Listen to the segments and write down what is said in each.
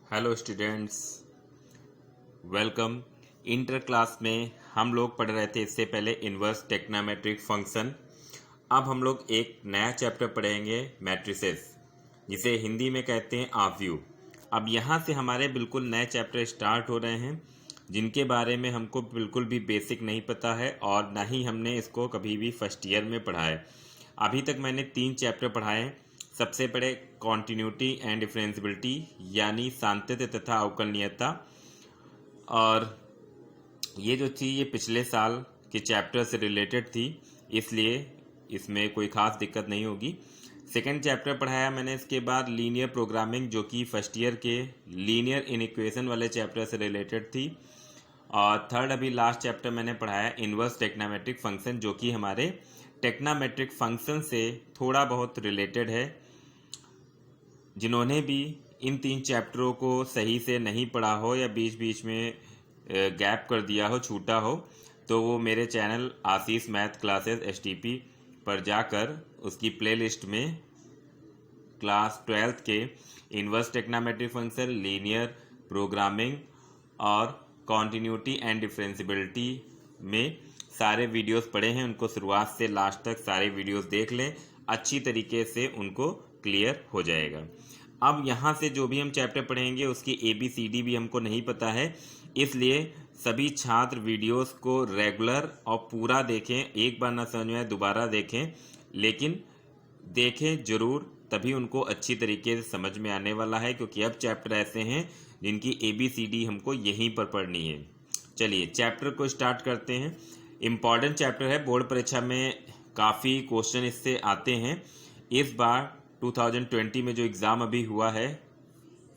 Hello students, welcome. Inter class में हम लोग पढ़ रहे थे इससे पहले इन्वर्स टेक्नोमेट्रिक फंक्शन। अब हम लोग एक नया चैप्टर पढ़ेंगे, मैट्रिसेस, जिसे हिंदी में कहते हैं आव्यूह। अब यहाँ से हमारे बिल्कुल नए चैप्टर स्टार्ट हो रहे हैं जिनके बारे में हमको बिल्कुल भी बेसिक नहीं पता है और ना ही हमने इसको कभी भी फर्स्ट ईयर में पढ़ा है। अभी तक मैंने 3 चैप्टर पढ़ाए हैं। सबसे पहले कॉन्टिन्यूटी एंड डिफरेंशियबिलिटी यानी सातत्य तथा अवकलनीयता, और ये जो थी ये पिछले साल के चैप्टर से रिलेटेड थी, इसलिए इसमें कोई खास दिक्कत नहीं होगी। सेकेंड चैप्टर पढ़ाया मैंने इसके बाद लीनियर प्रोग्रामिंग, जो कि फर्स्ट ईयर के लीनियर इनइक्वेशन वाले चैप्टर से रिलेटेड थी। और थर्ड अभी लास्ट चैप्टर मैंने पढ़ाया इन्वर्स टेक्नोमेट्रिक फंक्शन, जो कि हमारे टेक्नोमेट्रिक फंक्शन से थोड़ा बहुत रिलेटेड है। जिन्होंने भी इन 3 चैप्टरों को सही से नहीं पढ़ा हो या बीच बीच में गैप कर दिया हो, छूटा हो, तो वो मेरे चैनल आशीष मैथ क्लासेस STP पर जाकर उसकी प्लेलिस्ट में क्लास 12th के inverse trigonometric function, linear programming और कॉन्टिन्यूटी एंड डिफरेंशियबिलिटी में सारे वीडियोस पढ़े हैं। उनको शुरुआत से लास्ट तक सारे वीडियोस देख लें, अच्छी तरीके से उनको क्लियर हो जाएगा। अब यहाँ से जो भी हम चैप्टर पढ़ेंगे उसकी ABCD भी हमको नहीं पता है, इसलिए सभी छात्र वीडियोस को रेगुलर और पूरा देखें। एक बार ना समझ में आए दोबारा देखें, लेकिन देखें ज़रूर, तभी उनको अच्छी तरीके से समझ में आने वाला है, क्योंकि अब चैप्टर ऐसे हैं जिनकी ABCD हमको यहीं पर पढ़नी है। चलिए चैप्टर को स्टार्ट करते हैं। इम्पॉर्टेंट चैप्टर है, बोर्ड परीक्षा में काफ़ी क्वेश्चन इससे आते हैं। इस बार 2020 में जो एग्ज़ाम अभी हुआ है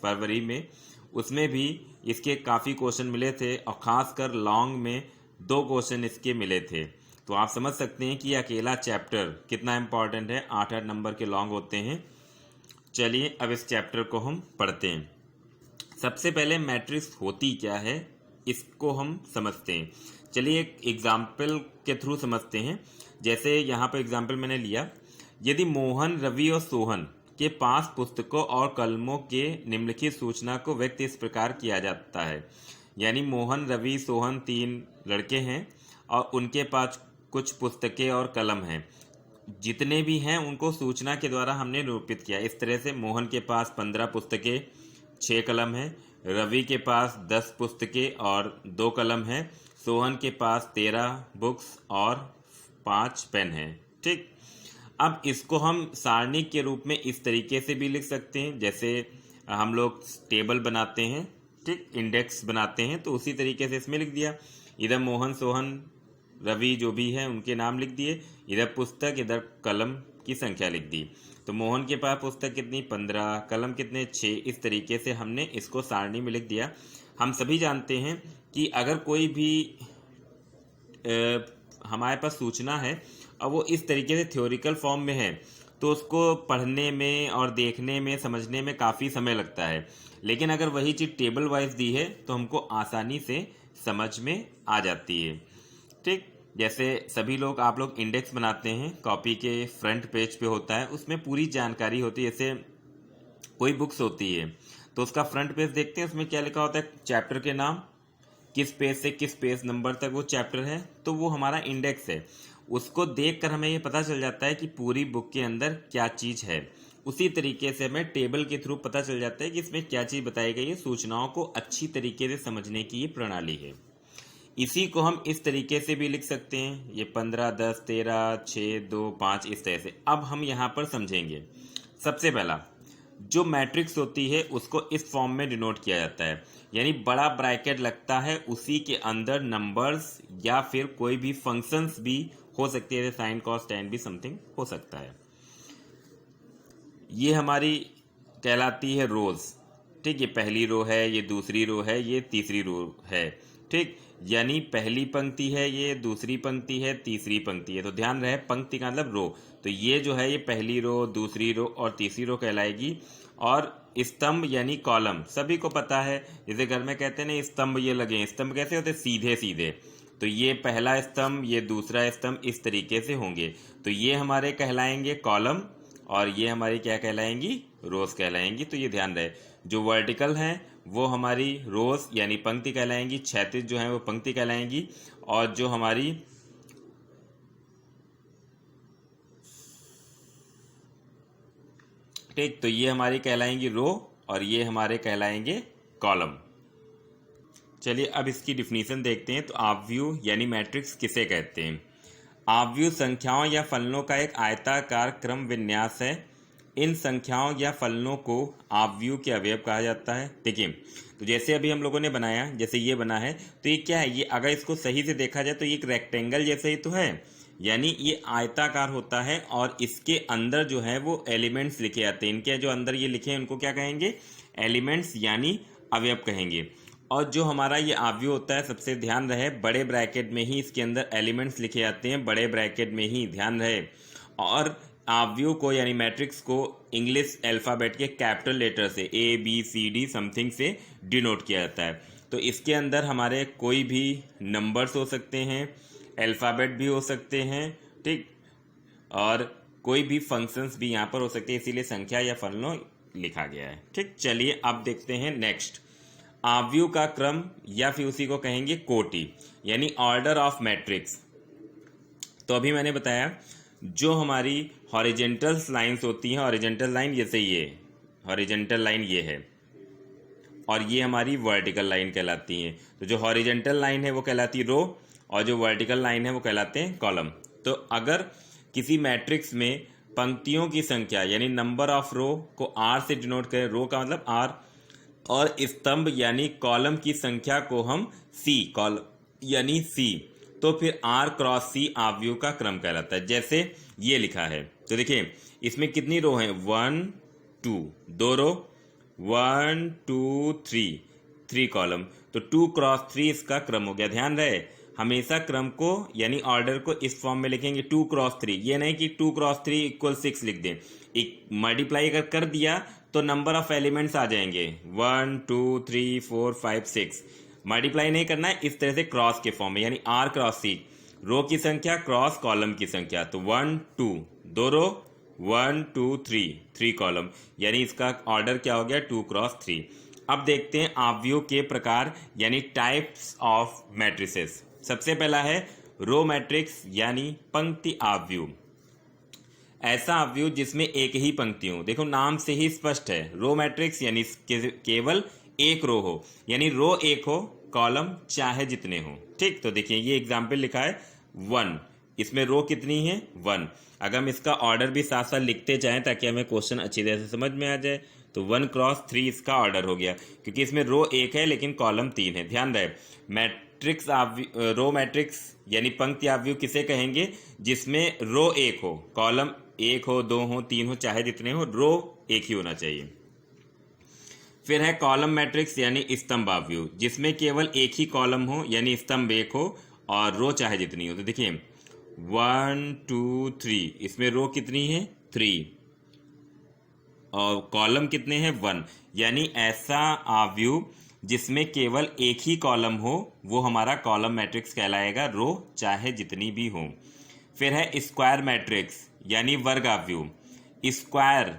फरवरी में, उसमें भी इसके काफ़ी क्वेश्चन मिले थे और ख़ासकर लॉन्ग में 2 क्वेश्चन इसके मिले थे। तो आप समझ सकते हैं कि अकेला चैप्टर कितना इम्पॉर्टेंट है। 8-8 नंबर के लॉन्ग होते हैं। चलिए अब इस चैप्टर को हम पढ़ते हैं। सबसे पहले मैट्रिक्स होती क्या है इसको हम समझते हैं। चलिए एक एग्जाम्पल के थ्रू समझते हैं। जैसे यहाँ पर एग्जाम्पल मैंने लिया, यदि मोहन, रवि और सोहन के पास पुस्तकों और कलमों के निम्नलिखित सूचना को व्यक्त इस प्रकार किया जाता है। यानी मोहन, रवि, सोहन 3 लड़के हैं और उनके पास कुछ पुस्तकें और कलम हैं। जितने भी हैं उनको सूचना के द्वारा हमने निरूपित किया। इस तरह से मोहन के पास 15 पुस्तकें, 6 कलम हैं। रवि के पास 10 पुस्तकें और 2 कलम हैं। सोहन के पास 13 बुक्स और 5 पेन हैं। ठीक, अब इसको हम सारणी के रूप में इस तरीके से भी लिख सकते हैं, जैसे हम लोग टेबल बनाते हैं, ठीक, इंडेक्स बनाते हैं, तो उसी तरीके से इसमें लिख दिया। इधर मोहन, सोहन, रवि जो भी है उनके नाम लिख दिए, इधर पुस्तक, इधर कलम की संख्या लिख दी। तो मोहन के पास पुस्तक कितनी, 15, कलम कितने, 6। इस तरीके से हमने इसको सारणी में लिख दिया। हम सभी जानते हैं कि अगर कोई भी हमारे पास सूचना है और वो इस तरीके से थ्योरिकल फॉर्म में है, तो उसको पढ़ने में और देखने में, समझने में काफ़ी समय लगता है। लेकिन अगर वही चीज़ टेबल वाइज दी है तो हमको आसानी से समझ में आ जाती है। ठीक, जैसे सभी लोग, आप लोग इंडेक्स बनाते हैं, कॉपी के फ्रंट पेज पे होता है, उसमें पूरी जानकारी होती है। जैसे कोई बुक्स होती है तो उसका फ्रंट पेज देखते हैं, उसमें क्या लिखा होता है, चैप्टर के नाम, किस पेज से किस पेज नंबर तक वो चैप्टर है, तो वो हमारा इंडेक्स है। उसको देखकर हमें ये पता चल जाता है कि पूरी बुक के अंदर क्या चीज़ है। उसी तरीके से हमें टेबल के थ्रू पता चल जाता है कि इसमें क्या चीज़ बताई गई है। सूचनाओं को अच्छी तरीके से समझने की ये प्रणाली है। इसी को हम इस तरीके से भी लिख सकते हैं, ये 15, 10, 13, 6, 2, 5, इस तरह से। अब हम यहाँ पर समझेंगे। सबसे पहला, जो मैट्रिक्स होती है उसको इस फॉर्म में डिनोट किया जाता है, यानी बड़ा ब्रैकेट लगता है, उसी के अंदर नंबर्स या फिर कोई भी फंक्शंस भी हो सकती है, साइन, कॉस, टैन भी समथिंग हो सकता है। ये हमारी कहलाती है रोज। ठीक, ये पहली रो है, ये दूसरी रो है, ये तीसरी रो है। ठीक, यानी पहली पंक्ति है, ये दूसरी पंक्ति है, तीसरी पंक्ति है। तो ध्यान रहे, पंक्ति का मतलब रो। तो ये जो है ये पहली रो, दूसरी रो और तीसरी रो कहलाएगी। और स्तंभ यानी कॉलम सभी को पता है, जैसे घर में कहते हैं ना स्तंभ ये लगे, स्तंभ कैसे होते, सीधे सीधे। तो ये पहला स्तंभ, ये दूसरा स्तंभ, इस तरीके से होंगे। तो ये हमारे कहलाएंगे कॉलम और ये हमारी क्या कहलाएंगी, रोज कहलाएंगी। तो ये ध्यान रहे, जो वर्टिकल हैं वो हमारी रोज यानी पंक्ति कहलाएंगी, क्षैतिज जो है वो पंक्ति कहलाएंगी, और जो हमारी ठीक, तो ये हमारी कहलाएंगी रो और ये हमारे कहलाएंगे कॉलम। चलिए अब इसकी डिफिनीशन देखते हैं। तो ऑब्व्यू यानी मैट्रिक्स किसे कहते हैं? ऑब्व्यू संख्याओं या फलनों का एक आयताकार क्रम विन्यास है। इन संख्याओं या फलनों को ऑब्व्यू के अवयव कहा जाता है। देखिए, तो जैसे अभी हम लोगों ने बनाया, जैसे ये बना है, तो ये क्या है? ये अगर इसको सही से देखा जाए तो ये एक रेक्टेंगल जैसे ही तो है, यानी ये आयताकार होता है और इसके अंदर जो है वो एलिमेंट्स लिखे जाते हैं। इनके जो अंदर ये लिखे हैं उनको क्या कहेंगे? एलिमेंट्स यानी अवयव कहेंगे। और जो हमारा ये ऑब्व्यू होता है, सबसे ध्यान रहे, बड़े ब्रैकेट में ही इसके अंदर एलिमेंट्स लिखे जाते हैं, बड़े ब्रैकेट में ही, ध्यान रहे। और ऑब्व्यू को यानी मैट्रिक्स को इंग्लिश अल्फ़ाबेट के कैपिटल लेटर से ABCD समथिंग से डिनोट किया जाता है। तो इसके अंदर हमारे कोई भी नंबर्स हो सकते हैं, अल्फ़ाबेट भी हो सकते हैं, ठीक, और कोई भी फंक्शंस भी यहाँ पर हो सकते हैं, इसीलिए संख्या या फलनों लिखा गया है। ठीक, चलिए अब देखते हैं नेक्स्ट। ऑब्व्यू का क्रम या फिर उसी को कहेंगे कोटि यानी ऑर्डर ऑफ मैट्रिक्स। तो अभी मैंने बताया जो हमारी हॉरिजेंटल लाइंस होती हैं, हॉरिजेंटल लाइन जैसे ये हॉरिजेंटल लाइन ये है, और ये हमारी वर्टिकल लाइन कहलाती हैं। तो जो हॉरिजेंटल लाइन है वो कहलाती रो और जो वर्टिकल लाइन है वो कहलाते हैं कॉलम। तो अगर किसी मैट्रिक्स में पंक्तियों की संख्या यानी नंबर ऑफ रो को R से डिनोट करें, रो का मतलब R, और स्तंभ यानी कॉलम की संख्या को हम C, कॉलम यानी C, तो फिर R क्रॉस C ऑब्व्यू का क्रम कहलाता है। जैसे ये लिखा है, तो देखिए इसमें कितनी रो हैं? 1 2, 2 रो, 1 2 3 कॉलम, तो 2 क्रॉस 3 इसका क्रम हो गया। ध्यान रहे हमेशा क्रम को यानी ऑर्डर को इस फॉर्म में लिखेंगे 2 क्रॉस 3, ये नहीं कि 2 क्रॉस 3 इक्वल 6 लिख दें। एक मल्टीप्लाई अगर कर दिया तो नंबर ऑफ एलिमेंट्स आ जाएंगे 1 2 3 4 5 6। मल्टीप्लाई नहीं करना है, इस तरह से क्रॉस के फॉर्म में यानी R क्रॉस C, रो की संख्या क्रॉस कॉलम की संख्या। तो 1 2, 2 रो, 1 2 3 कॉलम, यानी इसका ऑर्डर क्या हो गया? 2 क्रॉस 3। अब देखते हैं ऑब्व्यू के प्रकार यानी टाइप्स ऑफ मैट्रिसेस। सबसे पहला है रो मैट्रिक्स यानी पंक्ति ऑब्व्यू। ऐसा ऑब्व्यू जिसमें एक ही पंक्ति हो। देखो नाम से ही स्पष्ट है, रो मैट्रिक्स यानी केवल एक रो हो, यानी रो एक हो, कॉलम चाहे जितने हो। ठीक, तो देखिए ये एग्जाम्पल लिखा है 1, इसमें रो कितनी है? 1। अगर हम इसका ऑर्डर भी साथ साथ लिखते जाएं ताकि हमें क्वेश्चन अच्छी तरह से समझ में आ जाए, तो 1 क्रॉस 3 इसका ऑर्डर हो गया, क्योंकि इसमें रो एक है लेकिन कॉलम 3 है। ध्यान रहे मैट्रिक्स रो मैट्रिक्स यानी पंक्ति ऑब्व्यू किसे कहेंगे? जिसमें रो एक हो, कॉलम एक हो, 2 हो, 3 हो, चाहे जितने हो, रो एक ही होना चाहिए। फिर है कॉलम मैट्रिक्स यानी स्तंभ ऑब्व्यू, जिसमें केवल एक ही कॉलम हो यानी स्तंभ एक हो और रो चाहे जितनी हो। तो देखिए 1 2 3, इसमें रो कितनी है? 3, और कॉलम कितने हैं? 1, यानी ऐसा ऑब्व्यू जिसमें केवल एक ही कॉलम हो वो हमारा कॉलम मैट्रिक्स कहलाएगा, रो चाहे जितनी भी हो। फिर है स्क्वायर मैट्रिक्स यानी वर्ग ऑब्व्यू। स्क्वायर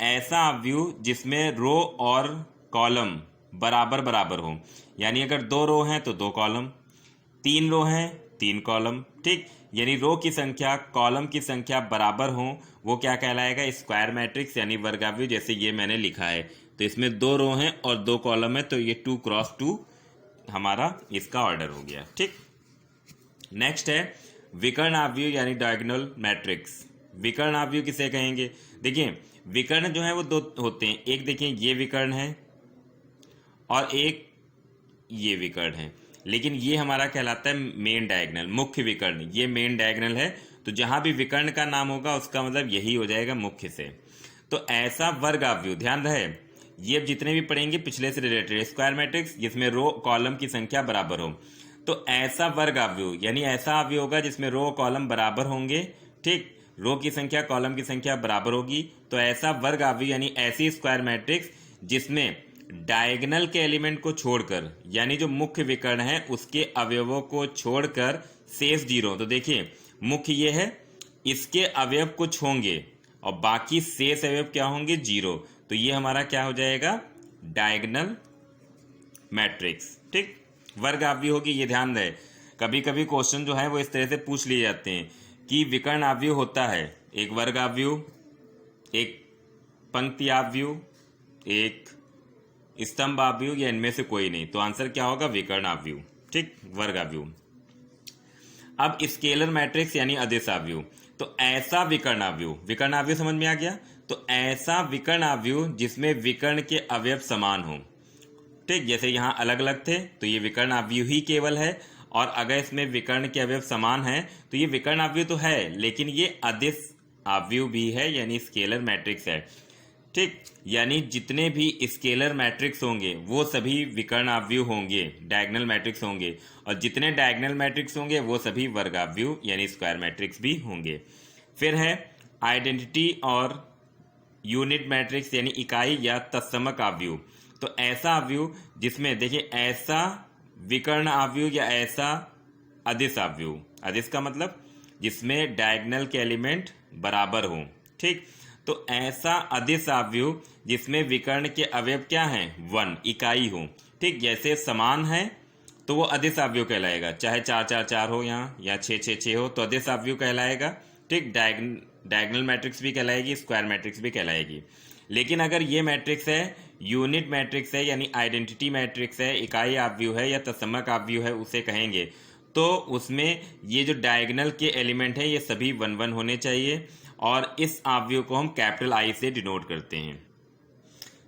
ऐसा ऑब्व्यू जिसमें रो और कॉलम बराबर बराबर हो, यानी अगर 2 रो हैं तो 2 कॉलम, 3 रो हैं 3 कॉलम। ठीक, यानी रो की संख्या कॉलम की संख्या बराबर हो, वो क्या कहलाएगा? स्क्वायर मैट्रिक्स यानी वर्ग ऑब्व्यू। जैसे ये मैंने लिखा है, तो इसमें 2 रो हैं और 2 कॉलम है, तो ये 2 क्रॉस 2 हमारा इसका ऑर्डर हो गया। ठीक, नेक्स्ट है विकर्ण ऑब्व्यू यानी डायगोनल मैट्रिक्स। विकर्ण ऑब्व्यू किसे कहेंगे? देखिए विकर्ण जो है वो 2 होते हैं, एक देखिए ये विकर्ण है और एक ये विकर्ण है, लेकिन ये हमारा कहलाता है मेन डायगोनल, मुख्य विकर्ण। ये मेन डायगोनल है, तो जहां भी विकर्ण का नाम होगा उसका मतलब यही हो जाएगा मुख्य से। तो ऐसा वर्ग ऑब्व्यू, ध्यान रहे ये जितने भी पढ़ेंगे पिछले से रिलेटेड, स्क्वायर मैट्रिक्स जिसमें रो कॉलम की संख्या बराबर हो, तो ऐसा वर्ग ऑब्व्यू यानी ऐसा ऑब्व्यू होगा जिसमें रो कॉलम बराबर होंगे। ठीक, रो की संख्या कॉलम की संख्या बराबर होगी, तो ऐसा वर्ग ऑब्व्यू यानी ऐसी स्क्वायर मैट्रिक्स जिसमें डायगोनल के एलिमेंट को छोड़कर यानी जो मुख्य विकर्ण है उसके अवयवों को छोड़कर शेष 0। तो देखिए मुख्य ये है, इसके अवयव कुछ होंगे और बाकी शेष अवयव क्या होंगे? 0। तो ये हमारा क्या हो जाएगा? Diagonal matrix. ठीक, वर्ग आवयव होगी, ये ध्यान रहे। कभी कभी क्वेश्चन जो है वो इस तरह से पूछ लिए जाते हैं कि विकर्ण आवयव होता है एक वर्ग आवयव, एक पंक्ति आवयव, एक स्तंभ आवयव, या इनमें से कोई नहीं। तो आंसर क्या होगा? विकर्ण आवयव। ठीक, वर्ग आवयव। अब स्केलर मैट्रिक्स यानी अदिश आवयव, तो ऐसा विकर्ण आवयव, विकर्ण आवयव समझ में आ गया? तो ऐसा विकर्ण आवयव जिसमें विकर्ण के अवयव समान हो। ठीक, जैसे यहाँ अलग अलग थे तो ये विकर्ण आवयव ही केवल है, और अगर इसमें विकर्ण के अवयव समान हैं तो ये विकर्ण आवयव तो है, लेकिन ये अदिश आवयव भी है, यानी स्केलर मैट्रिक्स है। ठीक, यानी जितने भी स्केलर मैट्रिक्स होंगे वो सभी विकर्ण आवयव होंगे, डायगोनल मैट्रिक्स होंगे, और जितने डायगोनल मैट्रिक्स होंगे वो सभी वर्ग आवयव यानी स्क्वायर मैट्रिक्स भी होंगे। फिर है आइडेंटिटी और यूनिट मैट्रिक्स यानी इकाई या तत्समक आवयव। तो ऐसा आवयव जिसमें देखिए ऐसा विकर्ण आवयव या ऐसा अदिश आवयव, अदिश का मतलब जिसमें डायगोनल के एलिमेंट बराबर हों। ठीक, तो ऐसा अदिश आवयव जिसमें विकर्ण के अवयव क्या हैं? 1, इकाई हो। ठीक, जैसे समान है तो वो अदिश आवयव कहलाएगा, चाहे 4 4 4 हो यहाँ, या 6 6 6 हो तो अदिश आवयव कहलाएगा। ठीक, डायगोनल मैट्रिक्स भी कहलाएगी, स्क्वायर मैट्रिक्स भी कहलाएगी। लेकिन अगर ये मैट्रिक्स है, यूनिट मैट्रिक्स है यानी आइडेंटिटी मैट्रिक्स है, इकाई आवयव है या तत्समक आवयव है उसे कहेंगे, तो उसमें ये जो डायगोनल के एलिमेंट हैं ये सभी 1 1 होने चाहिए, और इस आवयव को हम कैपिटल आई से डिनोट करते हैं।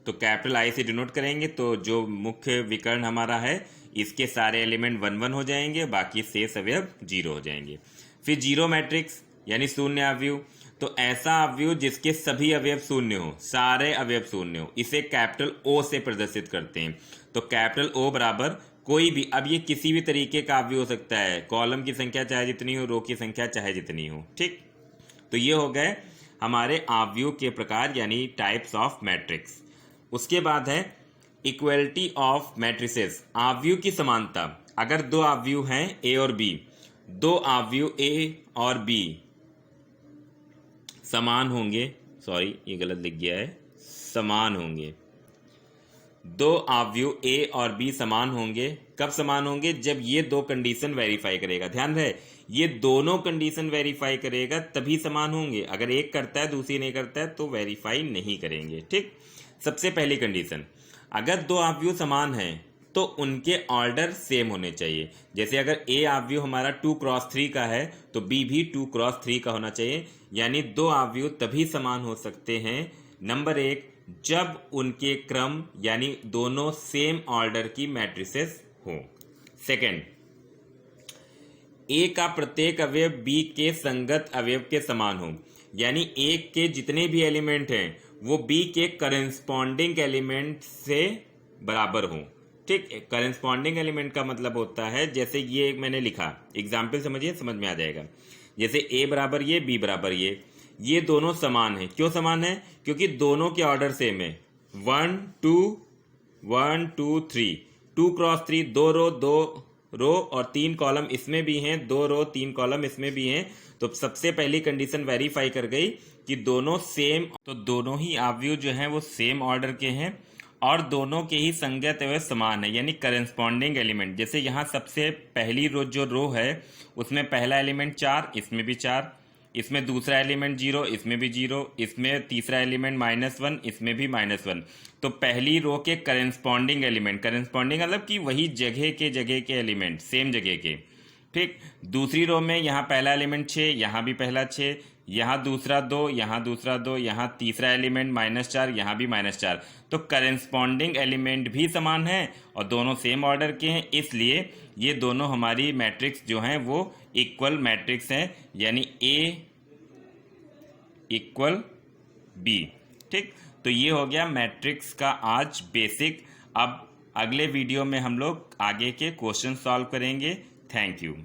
तो कैपिटल आई से डिनोट करेंगे तो जो मुख्य विकर्ण हमारा है इसके सारे एलिमेंट 1 1 हो जाएंगे, बाकी शेष अवयव 0 हो जाएंगे। फिर जीरो मैट्रिक्स यानी शून्य आवयव, तो ऐसा आवयव जिसके सभी अवयव शून्य हो, सारे अवयव शून्य हो, इसे कैपिटल ओ से प्रदर्शित करते हैं। तो कैपिटल ओ बराबर कोई भी, अब ये किसी भी तरीके का आवयव हो सकता है, कॉलम की संख्या चाहे जितनी हो, रो की संख्या चाहे जितनी हो। ठीक, तो ये हो गए हमारे आवयव के प्रकार यानी टाइप्स ऑफ मैट्रिक्स। उसके बाद है इक्वलिटी ऑफ मैट्रिसेस, आवयव की समानता। अगर दो आवयव हैं ए और बी, दो आवयव ए और बी समान होंगे, सॉरी ये गलत लिख गया है, समान होंगे, दो आवयव ए और बी समान होंगे। कब समान होंगे? जब ये दो कंडीशन वेरीफाई करेगा। ध्यान रहे, ये दोनों कंडीशन वेरीफाई करेगा तभी समान होंगे। अगर एक करता है दूसरी नहीं करता है तो वेरीफाई नहीं करेंगे। ठीक, सबसे पहली कंडीशन, अगर दो आवयव समान हैं तो उनके ऑर्डर सेम होने चाहिए। जैसे अगर ए आवयव हमारा 2x3 का है तो बी भी 2x3 का होना चाहिए, यानी दो आवयव तभी समान हो सकते हैं, नंबर 1, जब उनके क्रम यानी दोनों सेम ऑर्डर की मैट्रिसेस हो। सेकंड, ए का प्रत्येक अवयव बी के संगत अवयव के समान हो, यानी ए के जितने भी एलिमेंट हैं वो बी के करेस्पॉन्डिंग एलिमेंट से बराबर हो। ठीक, करेस्पॉन्डिंग एलिमेंट का मतलब होता है, जैसे ये मैंने लिखा, एग्जाम्पल समझिए, समझ में आ जाएगा। जैसे ए बराबर ये, बी बराबर ये दोनों समान हैं। क्यों समान है? क्योंकि दोनों के ऑर्डर सेम है, 1 2 1 2 3, 2x3, 2 रो और 3 कॉलम इसमें भी हैं, 2 रो 3 कॉलम इसमें भी हैं। तो सबसे पहली कंडीशन वेरीफाई कर गई कि दोनों सेम, तो दोनों ही आवयव जो हैं वो सेम ऑर्डर के हैं और दोनों के ही संगत अवयव समान है, यानी करेस्पॉन्डिंग एलिमेंट। जैसे यहाँ सबसे पहली रो है उसमें पहला एलिमेंट 4, इसमें भी 4, इसमें दूसरा एलिमेंट 0, इसमें भी 0, इसमें तीसरा एलिमेंट -1, इसमें भी -1। तो पहली रो के करेस्पॉन्डिंग एलिमेंट, करेस्पॉन्डिंग मतलब कि वही जगह के एलिमेंट, सेम जगह के। ठीक, दूसरी रो में यहाँ पहला एलिमेंट 6, यहाँ भी पहला 6, यहाँ दूसरा 2, यहाँ दूसरा 2, यहाँ तीसरा एलिमेंट -4, यहाँ भी -4। तो करेस्पॉन्डिंग एलिमेंट भी समान है और दोनों सेम ऑर्डर के हैं, इसलिए ये दोनों हमारी मैट्रिक्स जो हैं वो इक्वल मैट्रिक्स हैं, यानी ए इक्वल बी। ठीक, तो ये हो गया मैट्रिक्स का आज बेसिक। अब अगले वीडियो में हम लोग आगे के क्वेश्चन सॉल्व करेंगे। Thank you.